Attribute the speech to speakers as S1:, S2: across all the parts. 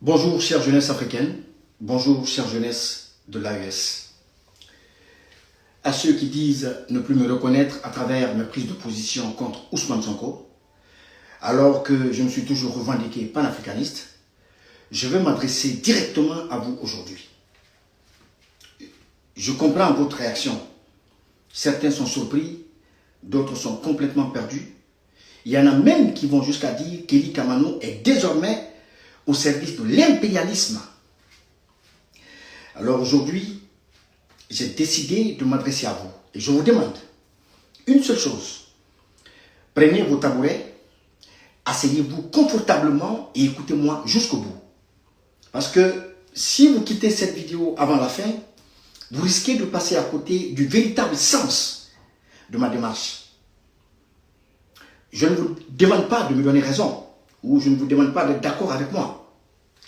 S1: Bonjour chère jeunesse africaine, bonjour chère jeunesse de l'AES. À ceux qui disent ne plus me reconnaître à travers mes prises de position contre Ousmane Sonko, alors que je me suis toujours revendiqué panafricaniste, je vais m'adresser directement à vous aujourd'hui. Je comprends votre réaction. Certains sont surpris, d'autres sont complètement perdus. Il y en a même qui vont jusqu'à dire qu'Ely Kamano est désormais au service de l'impérialisme. Alors aujourd'hui, j'ai décidé de m'adresser à vous. Et je vous demande une seule chose. Prenez vos tabourets, asseyez-vous confortablement et écoutez-moi jusqu'au bout. Parce que si vous quittez cette vidéo avant la fin, vous risquez de passer à côté du véritable sens de ma démarche. Je ne vous demande pas de me donner raison, ou je ne vous demande pas d'être d'accord avec moi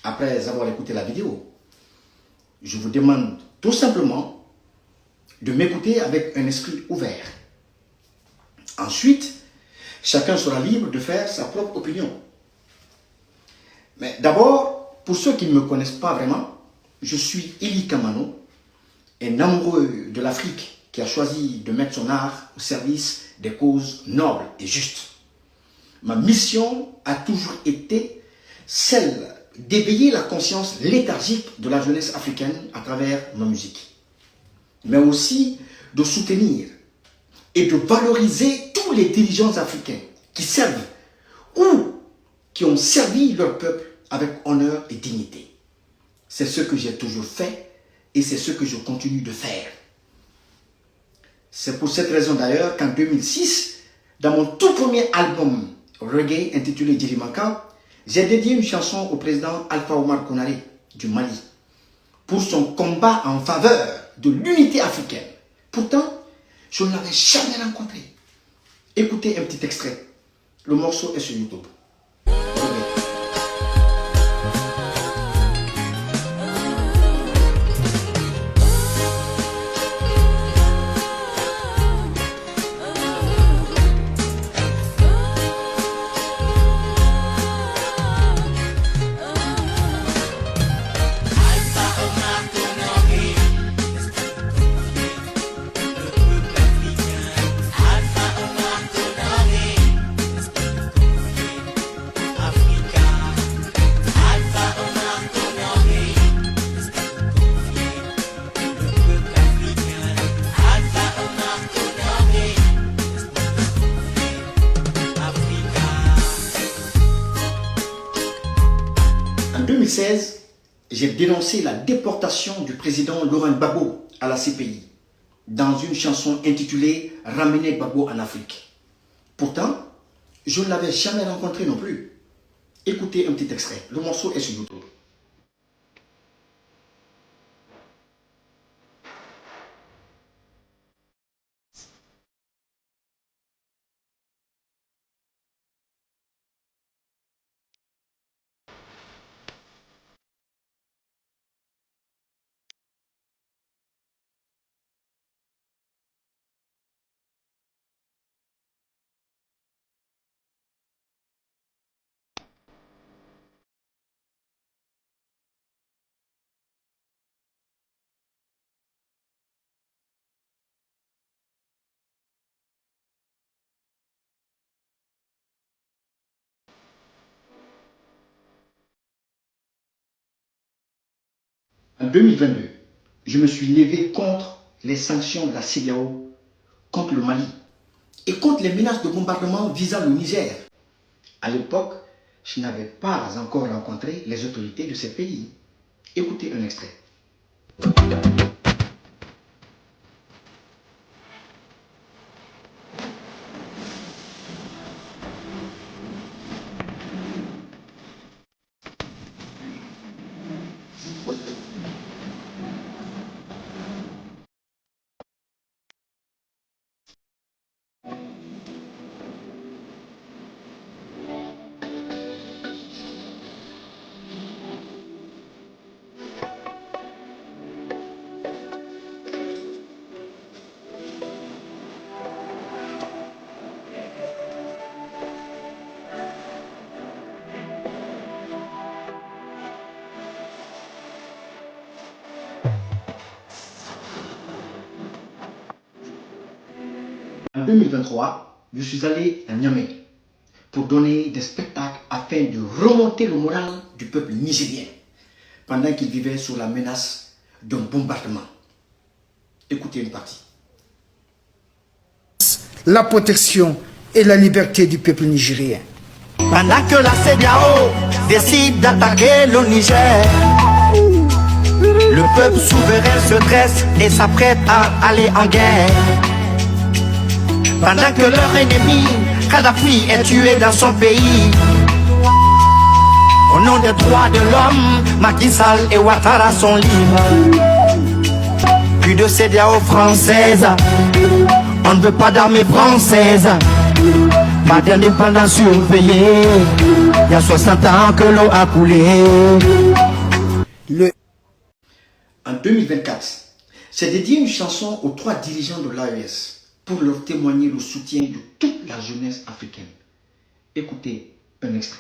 S1: après avoir écouté la vidéo. Je vous demande tout simplement de m'écouter avec un esprit ouvert. Ensuite, chacun sera libre de faire sa propre opinion. Mais d'abord, pour ceux qui ne me connaissent pas vraiment, je suis Ely Kamano, un amoureux de l'Afrique qui a choisi de mettre son art au service des causes nobles et justes. Ma mission a toujours été celle d'éveiller la conscience léthargique de la jeunesse africaine à travers ma musique, mais aussi de soutenir et de valoriser tous les dirigeants africains qui servent ou qui ont servi leur peuple avec honneur et dignité. C'est ce que j'ai toujours fait et c'est ce que je continue de faire. C'est pour cette raison d'ailleurs qu'en 2006, dans mon tout premier album reggae intitulé Djilimanka, j'ai dédié une chanson au président Alpha Omar Konaré du Mali pour son combat en faveur de l'unité africaine. Pourtant, je ne l'avais jamais rencontré. Écoutez un petit extrait. Le morceau est sur YouTube. En 2016, j'ai dénoncé la déportation du président Laurent Gbagbo à la CPI dans une chanson intitulée « Ramener Gbagbo en Afrique ». Pourtant, je ne l'avais jamais rencontré non plus. Écoutez un petit extrait. Le morceau est sur YouTube. En 2022, je me suis levé contre les sanctions de la CEDEAO contre le Mali et contre les menaces de bombardement visant le Niger. À l'époque, je n'avais pas encore rencontré les autorités de ces pays. Écoutez un extrait. En 2023, je suis allé à Niamey pour donner des spectacles afin de remonter le moral du peuple nigérien pendant qu'il vivait sous la menace d'un bombardement. Écoutez une partie.
S2: La protection et la liberté du peuple nigérien.
S3: Pendant que la CEDEAO décide d'attaquer le Niger, le peuple souverain se dresse et s'apprête à aller en guerre. Pendant que leur ennemi, Kadhafi, est tué dans son pays, au nom des droits de l'homme, Macky Sall et Ouattara sont libres. Plus de CEDEAO française, on ne veut pas d'armée française. Pas d'indépendance surveillée. Il y a 60 ans que l'eau a coulé.
S1: En 2024, j'ai dédié une chanson aux 3 dirigeants de l'AES pour leur témoigner le soutien de toute la jeunesse africaine. Écoutez un extrait.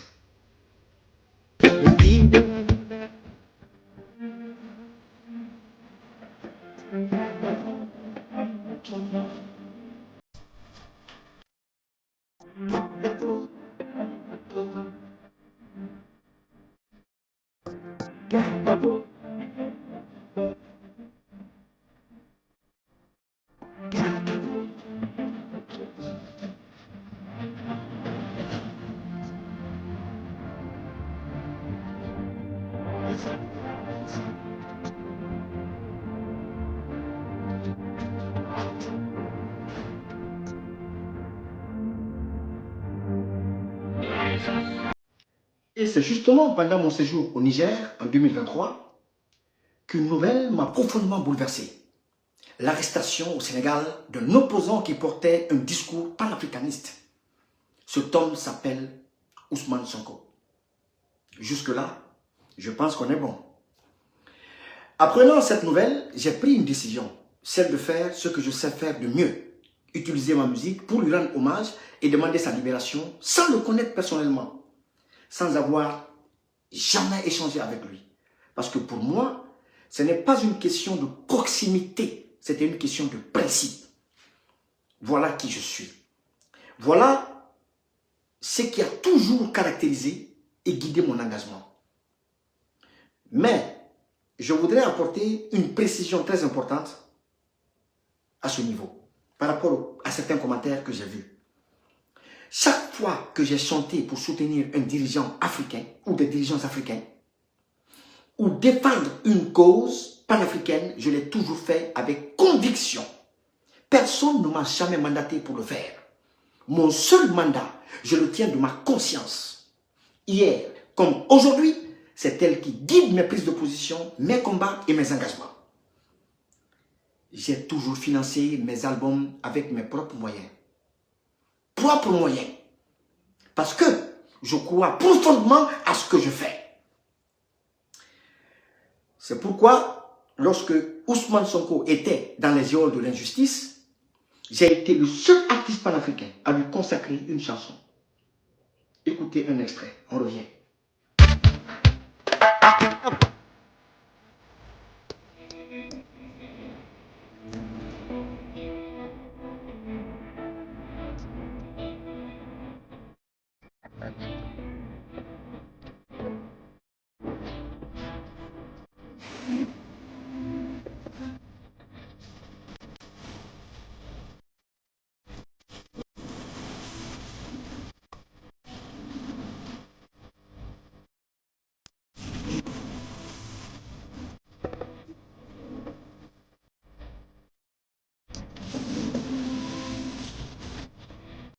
S1: Et c'est justement pendant mon séjour au Niger en 2023 qu'une nouvelle m'a profondément bouleversé. L'arrestation au Sénégal d'un opposant qui portait un discours panafricaniste. Cet homme s'appelle Ousmane Sonko. Jusque-là, je pense qu'on est bon. Apprenant cette nouvelle, j'ai pris une décision, celle de faire ce que je sais faire de mieux. Utiliser ma musique pour lui rendre hommage et demander sa libération sans le connaître personnellement, sans avoir jamais échangé avec lui. Parce que pour moi, ce n'est pas une question de proximité, c'était une question de principe. Voilà qui je suis. Voilà ce qui a toujours caractérisé et guidé mon engagement. Mais je voudrais apporter une précision très importante à ce niveau, par rapport à certains commentaires que j'ai vus. Chaque fois que j'ai chanté pour soutenir un dirigeant africain ou des dirigeants africains, ou défendre une cause panafricaine, je l'ai toujours fait avec conviction. Personne ne m'a jamais mandaté pour le faire. Mon seul mandat, je le tiens de ma conscience. Hier, comme aujourd'hui, c'est elle qui guide mes prises de position, mes combats et mes engagements. J'ai toujours financé mes albums avec mes propres moyens. Propres moyens. Parce que je crois profondément à ce que je fais. C'est pourquoi, lorsque Ousmane Sonko était dans les geôles de l'injustice, j'ai été le seul artiste panafricain à lui consacrer une chanson. Écoutez un extrait, on revient.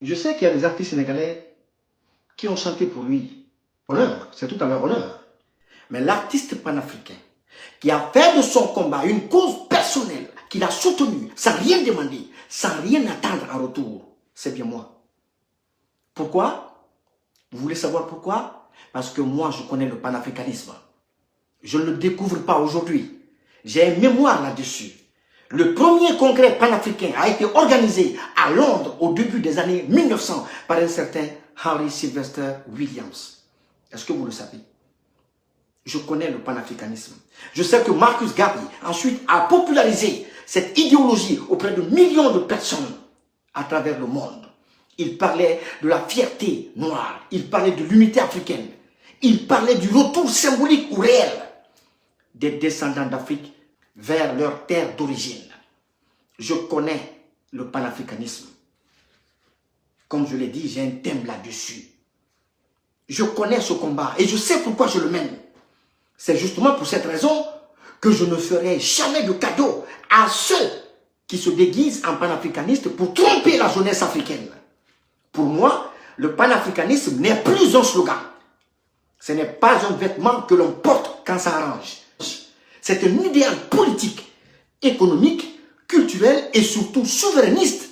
S1: Je sais qu'il y a des artistes sénégalais qui ont chanté pour lui. Honneur, c'est tout à leur honneur. Mais l'artiste panafricain qui a fait de son combat une cause personnelle, qu'il a soutenue sans rien demander, sans rien attendre en retour, c'est bien moi. Pourquoi? Vous voulez savoir pourquoi? Parce que moi, je connais le panafricanisme. Je ne le découvre pas aujourd'hui. J'ai une mémoire là-dessus. Le premier congrès panafricain a été organisé à Londres au début des années 1900 par un certain Harry Sylvester Williams. Est-ce que vous le savez? Je connais le panafricanisme. Je sais que Marcus Garvey ensuite a popularisé cette idéologie auprès de millions de personnes à travers le monde. Il parlait de la fierté noire, il parlait de l'unité africaine, il parlait du retour symbolique ou réel des descendants d'Afrique vers leur terre d'origine. Je connais le panafricanisme. Comme je l'ai dit, j'ai un thème là-dessus. Je connais ce combat et je sais pourquoi je le mène. C'est justement pour cette raison que je ne ferai jamais de cadeau à ceux qui se déguisent en panafricanistes pour tromper la jeunesse africaine. Pour moi, le panafricanisme n'est plus un slogan. Ce n'est pas un vêtement que l'on porte quand ça arrange. C'est un idéal politique, économique, culturel et surtout souverainiste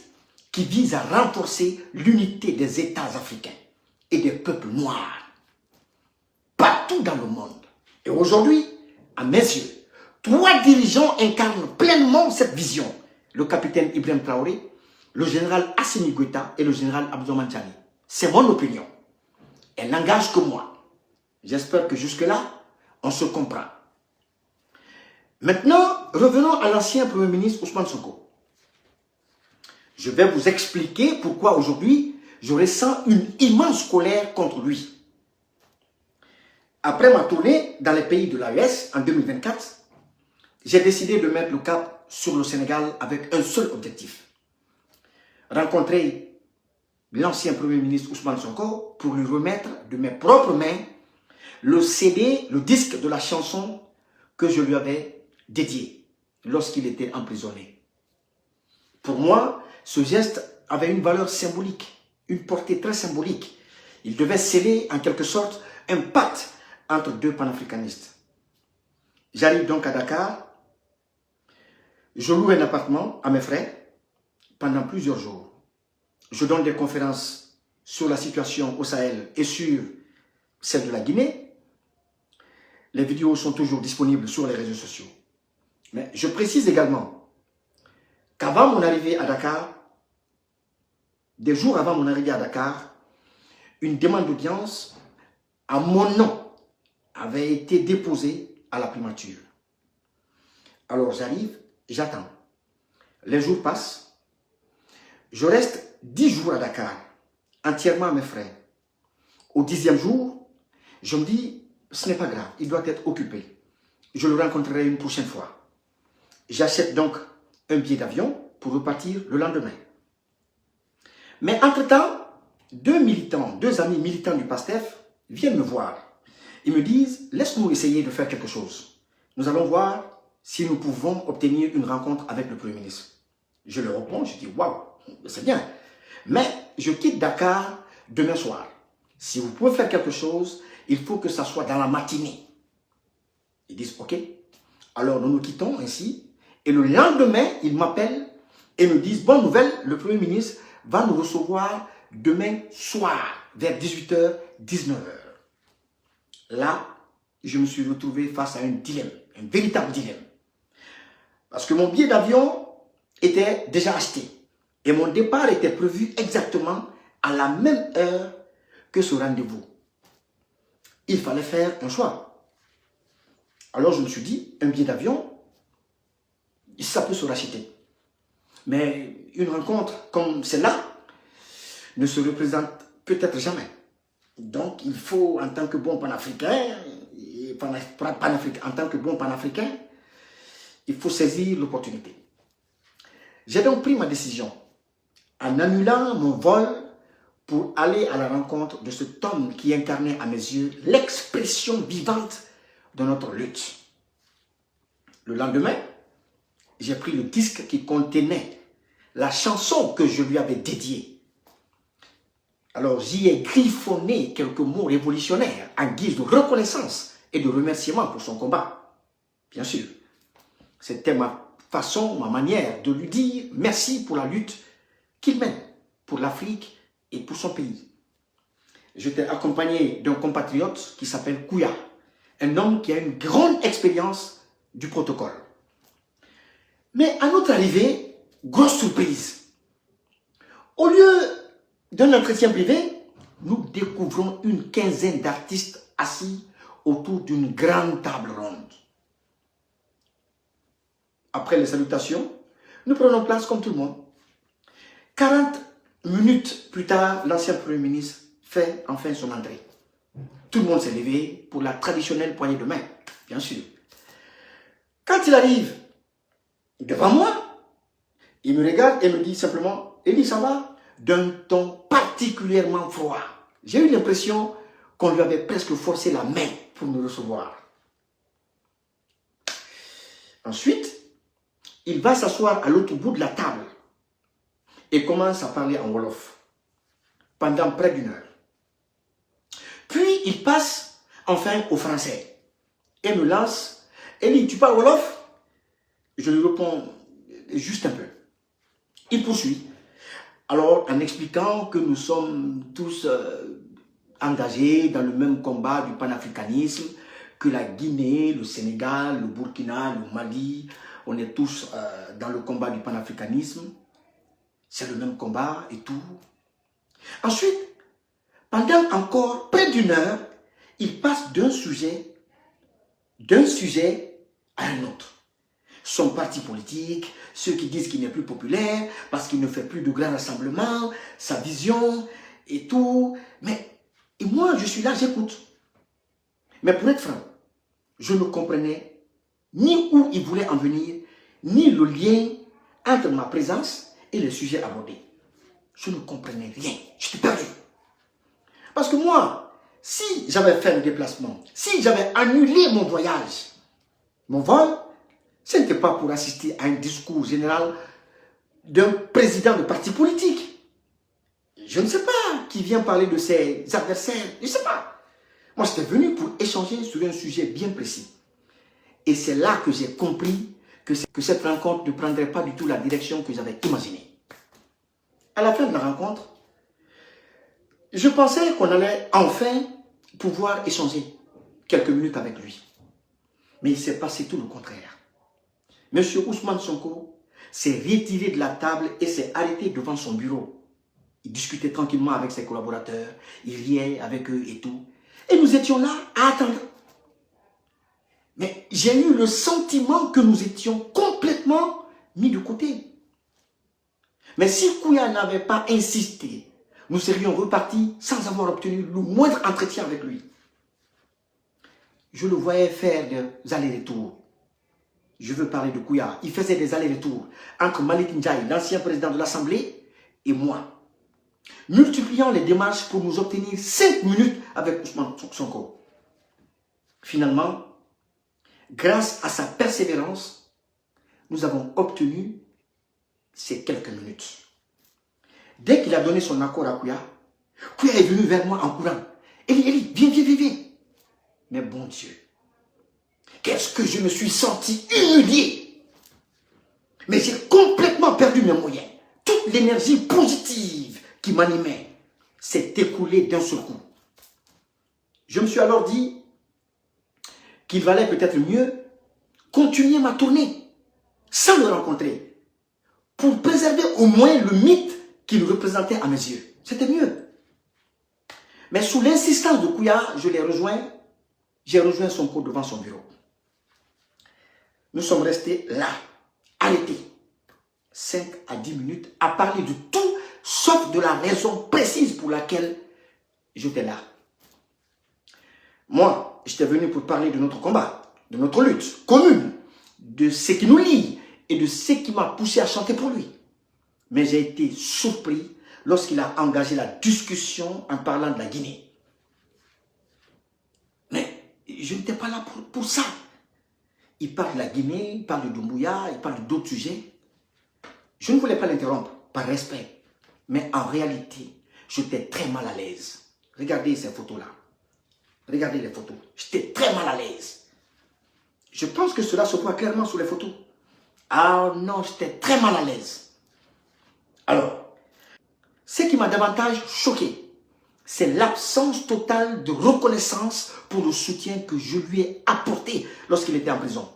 S1: qui vise à renforcer l'unité des États africains et des peuples noirs partout dans le monde. Et aujourd'hui, à mes yeux, 3 dirigeants incarnent pleinement cette vision. Le capitaine Ibrahim Traoré, le général Assimi Goïta et le général Abdourahmane Tiani. C'est mon opinion. Elle n'engage que moi. J'espère que jusque-là, on se comprend. Maintenant, revenons à l'ancien Premier ministre Ousmane Sonko. Je vais vous expliquer pourquoi aujourd'hui, je ressens une immense colère contre lui. Après ma tournée dans les pays de l'AES en 2024, j'ai décidé de mettre le cap sur le Sénégal avec un seul objectif. Rencontrer l'ancien Premier ministre Ousmane Sonko pour lui remettre de mes propres mains le CD, le disque de la chanson que je lui avais dédié lorsqu'il était emprisonné. Pour moi, ce geste avait une valeur symbolique, une portée très symbolique. Il devait sceller en quelque sorte un pacte entre 2 panafricanistes. J'arrive donc à Dakar, je loue un appartement à mes frais pendant plusieurs jours. Je donne des conférences sur la situation au Sahel et sur celle de la Guinée. Les vidéos sont toujours disponibles sur les réseaux sociaux. Mais je précise également qu'avant mon arrivée à Dakar, des jours avant mon arrivée à Dakar, une demande d'audience à mon nom avait été déposée à la primature. Alors j'arrive, j'attends. Les jours passent. Je reste 10 jours à Dakar, entièrement à mes frais. Au 10e jour, je me dis, ce n'est pas grave, il doit être occupé. Je le rencontrerai une prochaine fois. J'achète donc un billet d'avion pour repartir le lendemain. Mais entre-temps, 2 amis militants du PASTEF viennent me voir. Ils me disent, laisse-nous essayer de faire quelque chose. Nous allons voir si nous pouvons obtenir une rencontre avec le Premier ministre. Je leur réponds, je dis, waouh, c'est bien. Mais je quitte Dakar demain soir. Si vous pouvez faire quelque chose, il faut que ça soit dans la matinée. Ils disent, ok. Alors nous nous quittons ainsi. Et le lendemain, ils m'appellent et me disent, bonne nouvelle, le Premier ministre va nous recevoir demain soir, vers 18h, 19h. Là, je me suis retrouvé face à un dilemme, un véritable dilemme. Parce que mon billet d'avion était déjà acheté. Et mon départ était prévu exactement à la même heure que ce rendez-vous. Il fallait faire un choix. Alors je me suis dit, un billet d'avion, ça peut se racheter. Mais une rencontre comme celle-là ne se représente peut-être jamais. Donc il faut, en tant que bon panafricain, il faut saisir l'opportunité. J'ai donc pris ma décision en annulant mon vol pour aller à la rencontre de cet homme qui incarnait à mes yeux l'expression vivante de notre lutte. Le lendemain, j'ai pris le disque qui contenait la chanson que je lui avais dédiée. Alors j'y ai griffonné quelques mots révolutionnaires en guise de reconnaissance et de remerciement pour son combat. Bien sûr, c'était ma façon, ma manière de lui dire merci pour la lutte qu'il mène pour l'Afrique et pour son pays. J'étais accompagné d'un compatriote qui s'appelle Kouya, un homme qui a une grande expérience du protocole. Mais à notre arrivée, grosse surprise. Au lieu d'un entretien privé, nous découvrons une quinzaine d'artistes assis autour d'une grande table ronde. Après les salutations, nous prenons place comme tout le monde. 40 minutes plus tard, l'ancien Premier ministre fait enfin son entrée. Tout le monde s'est levé pour la traditionnelle poignée de main, bien sûr. Quand il arrive devant moi, il me regarde et me dit simplement, Eli, ça va? D'un ton particulièrement froid. J'ai eu l'impression qu'on lui avait presque forcé la main pour nous recevoir. Ensuite, il va s'asseoir à l'autre bout de la table et commence à parler en Wolof pendant près d'1 heure. Puis, il passe enfin au français et me lance, Eli, tu parles Wolof? Je lui réponds juste un peu. Il poursuit, alors en expliquant que nous sommes tous engagés dans le même combat du panafricanisme, que la Guinée, le Sénégal, le Burkina, le Mali, on est tous dans le combat du panafricanisme. C'est le même combat et tout. Ensuite, pendant encore près d'1 heure, il passe d'un sujet à un autre. Son parti politique, ceux qui disent qu'il n'est plus populaire parce qu'il ne fait plus de grands rassemblements, sa vision et tout. Et moi, je suis là, j'écoute. Mais pour être franc, je ne comprenais ni où il voulait en venir, ni le lien entre ma présence et les sujets abordés. Je ne comprenais rien. J'étais perdu. Parce que moi, si j'avais fait le déplacement, si j'avais annulé mon voyage, mon vol, ce n'était pas pour assister à un discours général d'un président de parti politique. Je ne sais pas qui vient parler de ses adversaires. Je ne sais pas. Moi, j'étais venu pour échanger sur un sujet bien précis. Et c'est là que j'ai compris que cette rencontre ne prendrait pas du tout la direction que j'avais imaginée. À la fin de la rencontre, je pensais qu'on allait enfin pouvoir échanger quelques minutes avec lui. Mais il s'est passé tout le contraire. Monsieur Ousmane Sonko s'est retiré de la table et s'est arrêté devant son bureau. Il discutait tranquillement avec ses collaborateurs, il riait avec eux et tout. Et nous étions là à attendre. Mais j'ai eu le sentiment que nous étions complètement mis de côté. Mais si Kouya n'avait pas insisté, nous serions repartis sans avoir obtenu le moindre entretien avec lui. Je le voyais faire des allers-retours. Je veux parler de Kouya. Il faisait des allers-retours entre Malik Ndiaye, l'ancien président de l'Assemblée, et moi, multipliant les démarches pour nous obtenir 5 minutes avec Ousmane Sonko. Finalement, grâce à sa persévérance, nous avons obtenu ces quelques minutes. Dès qu'il a donné son accord à Kouya, Kouya est venu vers moi en courant. Eli, viens. Mais bon Dieu, qu'est-ce que je me suis senti humilié. Mais j'ai complètement perdu mes moyens. Toute l'énergie positive qui m'animait s'est écoulée d'un seul coup. Je me suis alors dit qu'il valait peut-être mieux continuer ma tournée sans le rencontrer pour préserver au moins le mythe qu'il représentait à mes yeux. C'était mieux. Mais sous l'insistance de Kouya, je l'ai rejoint. J'ai rejoint Sonko devant son bureau. Nous sommes restés là, arrêtés, 5 à 10 minutes, à parler de tout, sauf de la raison précise pour laquelle j'étais là. Moi, j'étais venu pour parler de notre combat, de notre lutte commune, de ce qui nous lie et de ce qui m'a poussé à chanter pour lui. Mais j'ai été surpris lorsqu'il a engagé la discussion en parlant de la Guinée. Mais je n'étais pas là pour ça. Il parle de la Guinée, il parle de Doumbouya, il parle d'autres sujets. Je ne voulais pas l'interrompre, par respect. Mais en réalité, j'étais très mal à l'aise. Regardez ces photos-là. Regardez les photos. J'étais très mal à l'aise. Je pense que cela se voit clairement sur les photos. Ah non, j'étais très mal à l'aise. Alors, ce qui m'a davantage choqué, c'est l'absence totale de reconnaissance pour le soutien que je lui ai apporté lorsqu'il était en prison,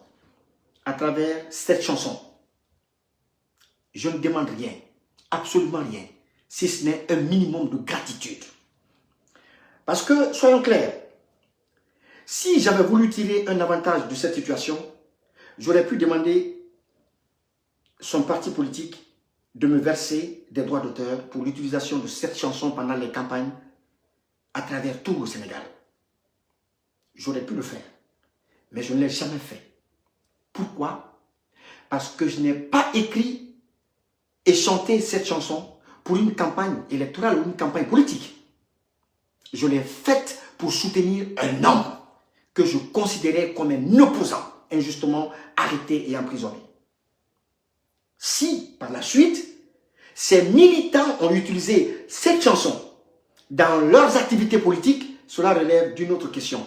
S1: à travers cette chanson. Je ne demande rien, absolument rien, si ce n'est un minimum de gratitude. Parce que, soyons clairs, si j'avais voulu tirer un avantage de cette situation, j'aurais pu demander son parti politique de me verser des droits d'auteur pour l'utilisation de cette chanson pendant les campagnes à travers tout le Sénégal. J'aurais pu le faire, mais je ne l'ai jamais fait. Pourquoi? Parce que je n'ai pas écrit et chanté cette chanson pour une campagne électorale ou une campagne politique. Je l'ai faite pour soutenir un homme que je considérais comme un opposant, injustement arrêté et emprisonné. Si, par la suite, ces militants ont utilisé cette chanson dans leurs activités politiques, cela relève d'une autre question.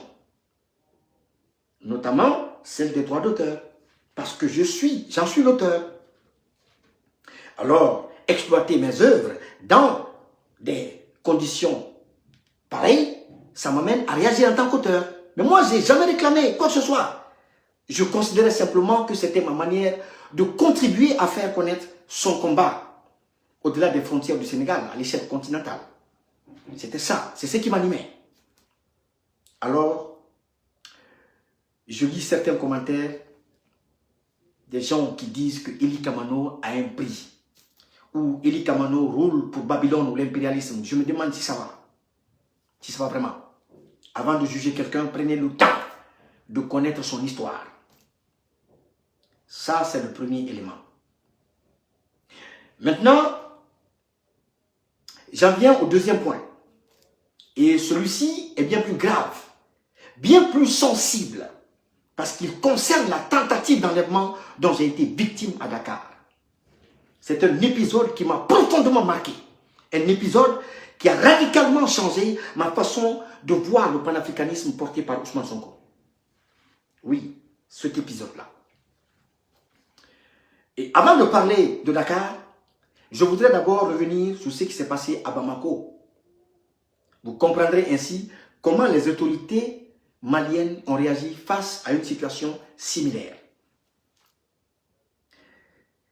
S1: Notamment celle des droits d'auteur. Parce que j'en suis l'auteur. Alors, exploiter mes œuvres dans des conditions pareilles, ça m'amène à réagir en tant qu'auteur. Mais moi, je n'ai jamais réclamé quoi que ce soit. Je considérais simplement que c'était ma manière de contribuer à faire connaître son combat au-delà des frontières du Sénégal, à l'échelle continentale. C'était ça, c'est ce qui m'animait. Alors, je lis certains commentaires des gens qui disent que Eli Kamano a un prix, ou Eli Kamano roule pour Babylone ou l'impérialisme. Je me demande si ça va. Si ça va vraiment. Avant de juger quelqu'un, prenez le temps de connaître son histoire. Ça, c'est le premier élément. Maintenant, j'en viens au deuxième point. Et celui-ci est bien plus grave, bien plus sensible, parce qu'il concerne la tentative d'enlèvement dont j'ai été victime à Dakar. C'est un épisode qui m'a profondément marqué. Un épisode qui a radicalement changé ma façon de voir le panafricanisme porté par Ousmane Sonko. Oui, cet épisode-là. Et avant de parler de Dakar, je voudrais d'abord revenir sur ce qui s'est passé à Bamako. Vous comprendrez ainsi comment les autorités maliennes ont réagi face à une situation similaire.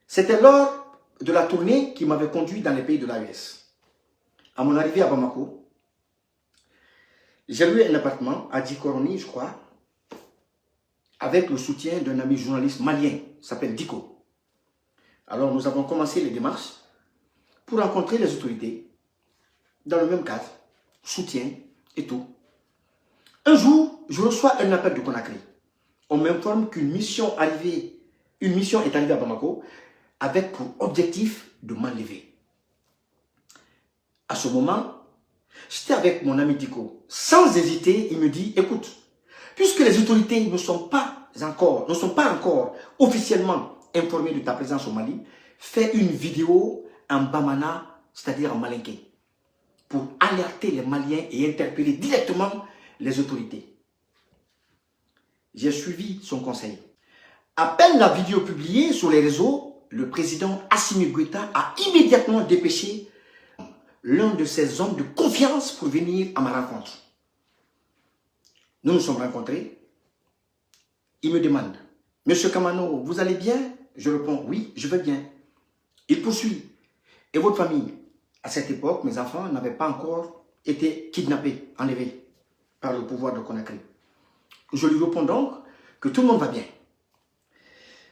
S1: C'était lors de la tournée qui m'avait conduit dans les pays de l'AES. À mon arrivée à Bamako, j'ai loué un appartement à Dikoroni, je crois, avec le soutien d'un ami journaliste malien, qui s'appelle Diko. Alors nous avons commencé les démarches pour rencontrer les autorités dans le même cadre, soutien et tout. Un jour, je reçois un appel de Conakry. On m'informe qu'une mission est arrivée à Bamako avec pour objectif de m'enlever. À ce moment, j'étais avec mon ami Diko. Sans hésiter, il me dit, écoute, puisque les autorités ne sont pas encore officiellement informées de ta présence au Mali, fais une vidéo en Bamana, c'est-à-dire en Malinké, pour alerter les Maliens et interpeller directement les autorités. J'ai suivi son conseil. À peine la vidéo publiée sur les réseaux, le président Assimi Goïta a immédiatement dépêché l'un de ses hommes de confiance pour venir à ma rencontre. Nous nous sommes rencontrés. Il me demande, « Monsieur Kamano, vous allez bien ?» Je réponds, « Oui, je vais bien. » Il poursuit, « Et votre famille ?» À cette époque, mes enfants n'avaient pas encore été kidnappés, enlevés par le pouvoir de Conakry. Je lui réponds donc que tout le monde va bien.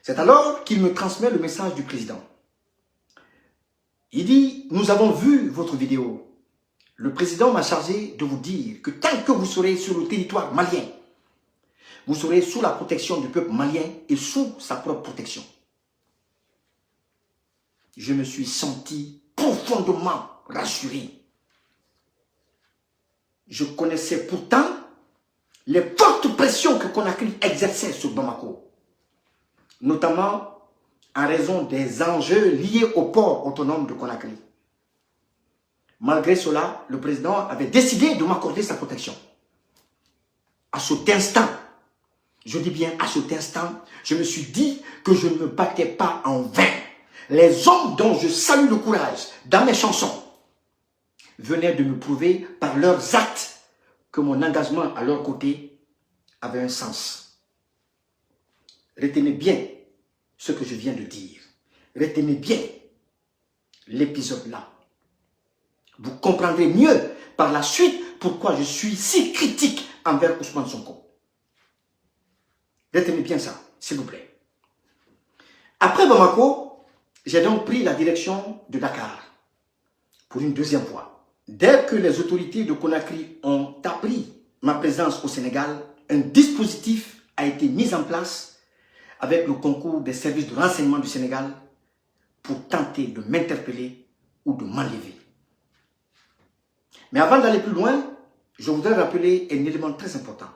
S1: C'est alors qu'il me transmet le message du président. Il dit, nous avons vu votre vidéo. Le président m'a chargé de vous dire que tant que vous serez sur le territoire malien, vous serez sous la protection du peuple malien et sous sa propre protection. Je me suis senti profondément rassuré. Je connaissais pourtant les fortes pressions que Conakry exerçait sur Bamako, notamment en raison des enjeux liés au port autonome de Conakry. Malgré cela, le président avait décidé de m'accorder sa protection. À cet instant, je dis bien à cet instant, je me suis dit que je ne me battais pas en vain. Les hommes dont je salue le courage dans mes chansons venaient de me prouver par leurs actes que mon engagement à leur côté avait un sens. Retenez bien ce que je viens de dire. Retenez bien l'épisode-là. Vous comprendrez mieux par la suite pourquoi je suis si critique envers Ousmane Sonko. Retenez bien ça, s'il vous plaît. Après Bamako, J'ai donc pris la direction de Dakar pour une deuxième fois. Dès que les autorités de Conakry ont appris ma présence au Sénégal, un dispositif a été mis en place avec le concours des services de renseignement du Sénégal pour tenter de m'interpeller ou de m'enlever. Mais avant d'aller plus loin, je voudrais rappeler un élément très important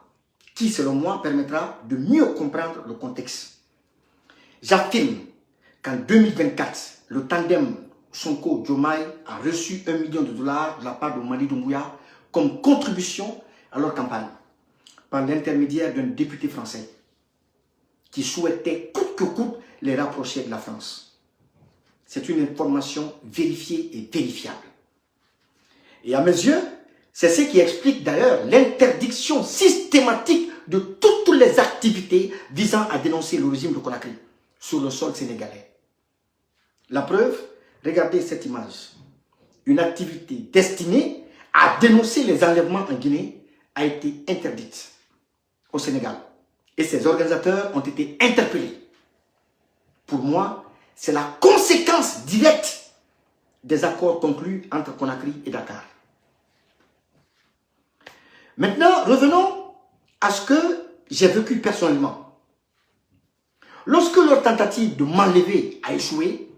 S1: qui, selon moi, permettra de mieux comprendre le contexte. J'affirme qu'en 2024, le tandem Sonko-Diomaye a reçu $1 million de la part de Mamadi Doumbouya comme contribution à leur campagne par l'intermédiaire d'un député français qui souhaitait coûte que coûte les rapprocher de la France. C'est une information vérifiée et vérifiable. Et à mes yeux, c'est ce qui explique d'ailleurs l'interdiction systématique de toutes les activités visant à dénoncer le régime de Conakry sur le sol sénégalais. La preuve, regardez cette image. Une activité destinée à dénoncer les enlèvements en Guinée a été interdite au Sénégal. Et ses organisateurs ont été interpellés. Pour moi, c'est la conséquence directe des accords conclus entre Conakry et Dakar. Maintenant, revenons à ce que j'ai vécu personnellement. Lorsque leur tentative de m'enlever a échoué,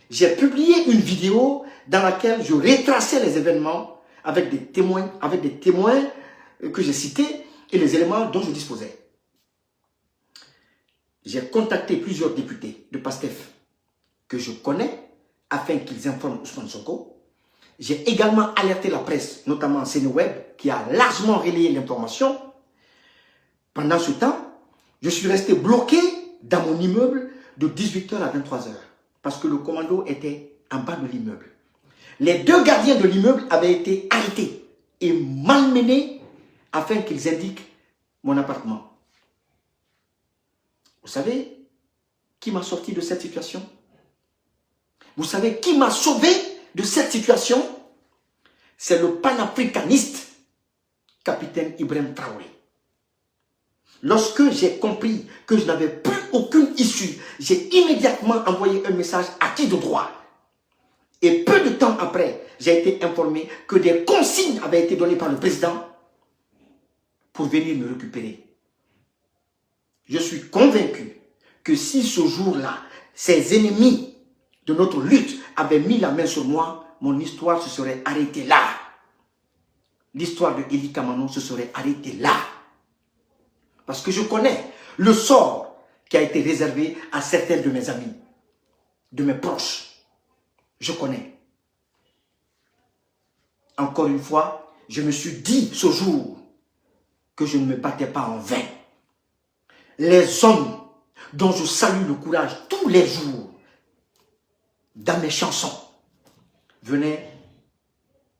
S1: j'ai publié une vidéo dans laquelle je retraçais les événements avec des témoins que j'ai cités et les éléments dont je disposais. J'ai contacté plusieurs députés de PASTEF que je connais afin qu'ils informent Ousmane Sonko. J'ai également alerté la presse, notamment Sénéweb, qui a largement relayé l'information. Pendant ce temps, je suis resté bloqué dans mon immeuble de 18h à 23h parce que le commando était en bas de l'immeuble. Les 2 gardiens de l'immeuble avaient été arrêtés et malmenés afin qu'ils indiquent mon appartement. Vous savez qui m'a sorti de cette situation? Vous savez qui m'a sauvé de cette situation? C'est le panafricaniste capitaine Ibrahim Traoré. Lorsque j'ai compris que je n'avais plus aucune issue, j'ai immédiatement envoyé un message à qui de droit. Et peu de temps après, j'ai été informé que des consignes avaient été données par le président pour venir me récupérer. Je suis convaincu que si ce jour-là, ces ennemis de notre lutte avaient mis la main sur moi, mon histoire se serait arrêtée là. L'histoire de Eli Kamano se serait arrêtée là. Parce que je connais le sort qui a été réservé à certains de mes amis, de mes proches. Je connais. Encore une fois, je me suis dit ce jour que je ne me battais pas en vain. Les hommes dont je salue le courage tous les jours dans mes chansons venaient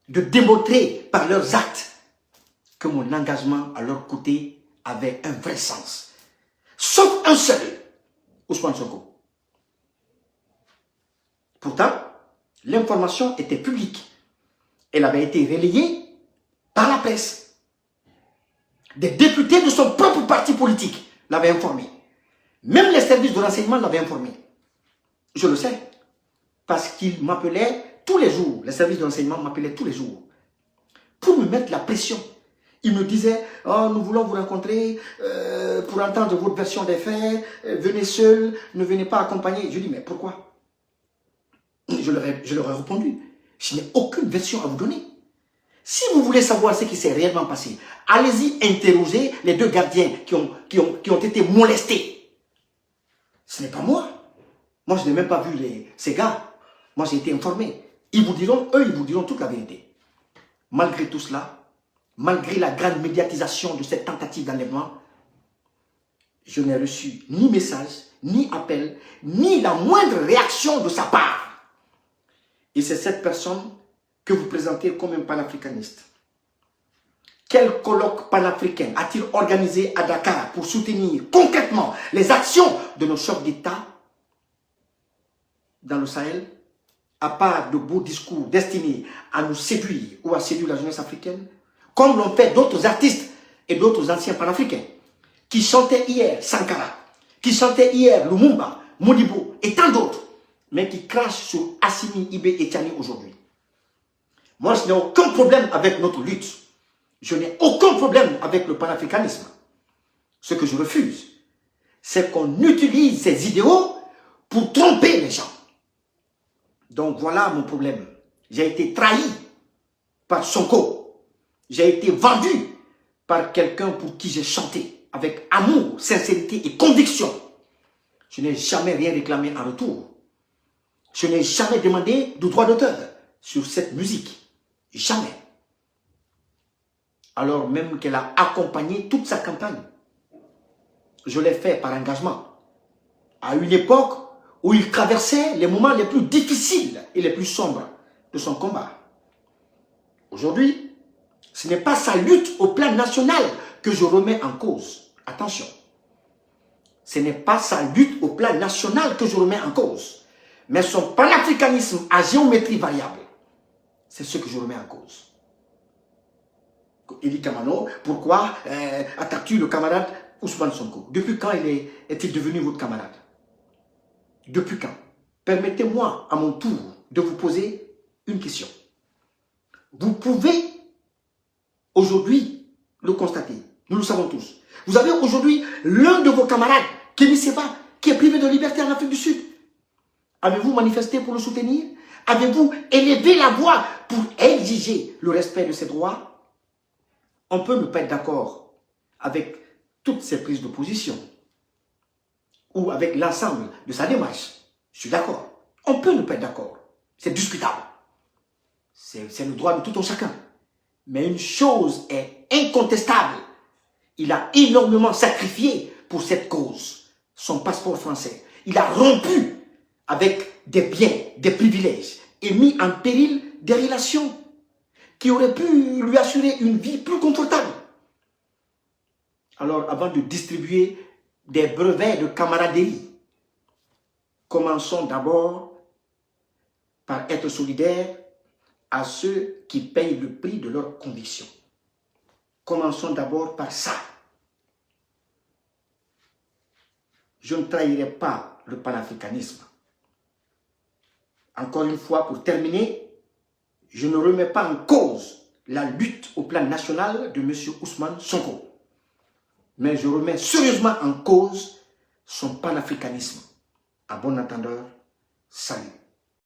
S1: de démontrer par leurs actes que mon engagement à leur côté avait un vrai sens. Sauf un seul, Ousmane Sonko. Pourtant, l'information était publique. Elle avait été relayée par la presse. Des députés de son propre parti politique l'avaient informé. Même les services de renseignement l'avaient informé. Je le sais. Parce qu'ils m'appelaient tous les jours. Les services de renseignement m'appelaient tous les jours. Pour me mettre la pression. Ils me disaient, oh, nous voulons vous rencontrer pour entendre votre version des faits. Venez seul, ne venez pas accompagner. Je dis, mais pourquoi? Je leur ai répondu, je n'ai aucune version à vous donner. Si vous voulez savoir ce qui s'est réellement passé, allez-y interroger les 2 gardiens qui ont été molestés. Ce n'est pas moi. Moi, je n'ai même pas vu ces gars. Moi, j'ai été informé. Eux, ils vous diront toute la vérité. Malgré tout cela, malgré la grande médiatisation de cette tentative d'enlèvement, je n'ai reçu ni message, ni appel, ni la moindre réaction de sa part. Et c'est cette personne que vous présentez comme un panafricaniste. Quel colloque panafricain a-t-il organisé à Dakar pour soutenir concrètement les actions de nos chefs d'État dans le Sahel, à part de beaux discours destinés à nous séduire ou à séduire la jeunesse africaine, comme l'ont fait d'autres artistes et d'autres anciens panafricains, qui chantaient hier Sankara, qui chantaient hier Lumumba, Modibo et tant d'autres. mais qui crache sur Assimi, Ibé et Tiani aujourd'hui. Moi, je n'ai aucun problème avec notre lutte. Je n'ai aucun problème avec le panafricanisme. Ce que je refuse, c'est qu'on utilise ces idéaux pour tromper les gens. Donc voilà mon problème. J'ai été trahi par Sonko. J'ai été vendu par quelqu'un pour qui j'ai chanté avec amour, sincérité et conviction. Je n'ai jamais rien réclamé en retour. Je n'ai jamais demandé de droit d'auteur sur cette musique. Jamais. Alors même qu'elle a accompagné toute sa campagne. Je l'ai fait par engagement. À une époque où il traversait les moments les plus difficiles et les plus sombres de son combat. Aujourd'hui, ce n'est pas sa lutte au plan national que je remets en cause. Attention. Ce n'est pas sa lutte au plan national que je remets en cause. Mais son panafricanisme à géométrie variable. C'est ce que je remets en cause. Eli Kamano, pourquoi attaques-tu le camarade Ousmane Sonko? Depuis quand est-il devenu votre camarade? Depuis quand? Permettez-moi à mon tour de vous poser une question. Vous pouvez aujourd'hui le constater, nous le savons tous. Vous avez aujourd'hui l'un de vos camarades, Kémy Séba, qui est privé de liberté en Afrique du Sud. Avez-vous manifesté pour le soutenir? Avez-vous élevé la voix pour exiger le respect de ses droits? On peut ne pas être d'accord avec toutes ses prises de position ou avec l'ensemble de sa démarche. Je suis d'accord. On peut ne pas être d'accord. C'est discutable. C'est le droit de tout un chacun. Mais une chose est incontestable. Il a énormément sacrifié pour cette cause. Son passeport français. Il a rompu avec des biens, des privilèges et mis en péril des relations qui auraient pu lui assurer une vie plus confortable. Alors, avant de distribuer des brevets de camaraderie, commençons d'abord par être solidaires à ceux qui payent le prix de leurs convictions. Commençons d'abord par ça. Je ne trahirai pas le panafricanisme. Encore une fois, pour terminer, je ne remets pas en cause la lutte au plan national de M. Ousmane Sonko. Mais je remets sérieusement en cause son panafricanisme. À bon entendeur, salut.